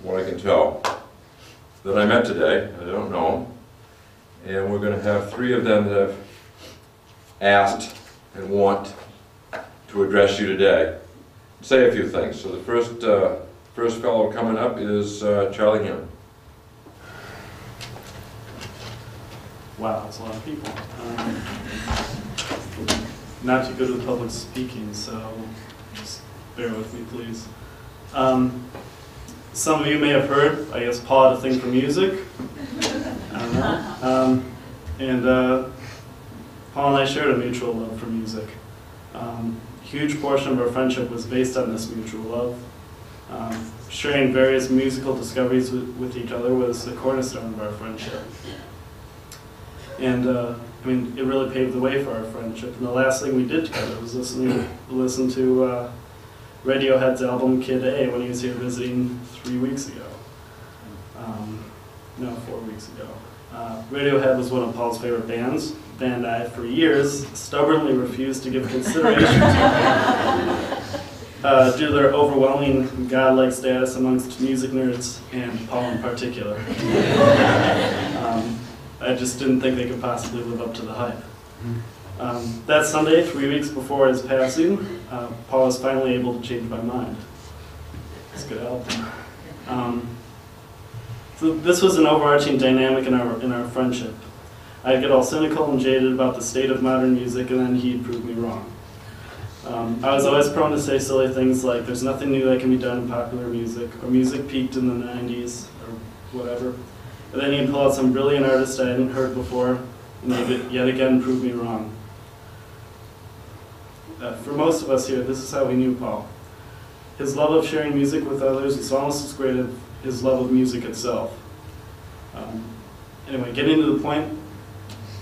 what I can tell, that I met today. I don't know them. And we're going to have 3 of them that have asked and want to address you today. Say a few things. So the first fellow coming up is Charlie Hammond. Wow, that's a lot of people. Not too good with public speaking, so just bear with me, please. Some of you may have heard, I guess, Paul had a thing for music. I don't know. Paul and I shared a mutual love for music. Huge portion of our friendship was based on this mutual love. Sharing various musical discoveries with each other was the cornerstone of our friendship. And I mean, it really paved the way for our friendship. And the last thing we did together was listen to Radiohead's album Kid A when he was here visiting 3 weeks ago. No, 4 weeks ago. Radiohead was one of Paul's favorite bands, a band I, for years, stubbornly refused to give consideration to due to their overwhelming godlike status amongst music nerds, and Paul in particular. I just didn't think they could possibly live up to the hype. That Sunday, 3 weeks before his passing, Paul was finally able to change my mind. It's a good album. So this was an overarching dynamic in our friendship. I'd get all cynical and jaded about the state of modern music, and then he'd prove me wrong. I was always prone to say silly things like, there's nothing new that can be done in popular music, or music peaked in the 90s, or whatever. And then he'd pull out some brilliant artist I hadn't heard before, and they'd yet again prove me wrong. For most of us here, this is how we knew Paul. His love of sharing music with others is almost as great as his love of music itself. Anyway, getting to the point,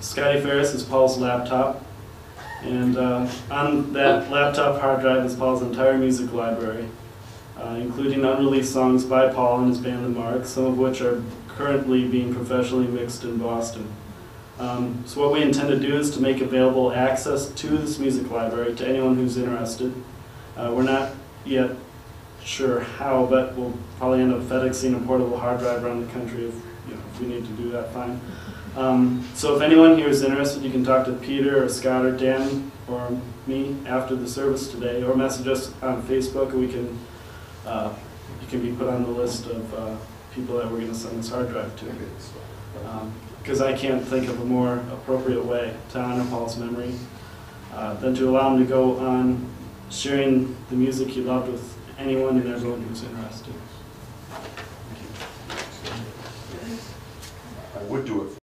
Scotty Ferris is Paul's laptop, and on that laptop hard drive is Paul's entire music library, including unreleased songs by Paul and his band The Mark, some of which are currently being professionally mixed in Boston. So what we intend to do is to make available access to this music library to anyone who's interested. We're not yet sure how, but we'll probably end up FedExing a portable hard drive around the country if we need to do that, fine. So if anyone here is interested, you can talk to Peter or Scott or Dan or me after the service today, or message us on Facebook, and you can be put on the list of people that we're going to send this hard drive to. Because I can't think of a more appropriate way to honor Paul's memory than to allow him to go on sharing the music he loved with anyone and everyone who's interested. I would do it.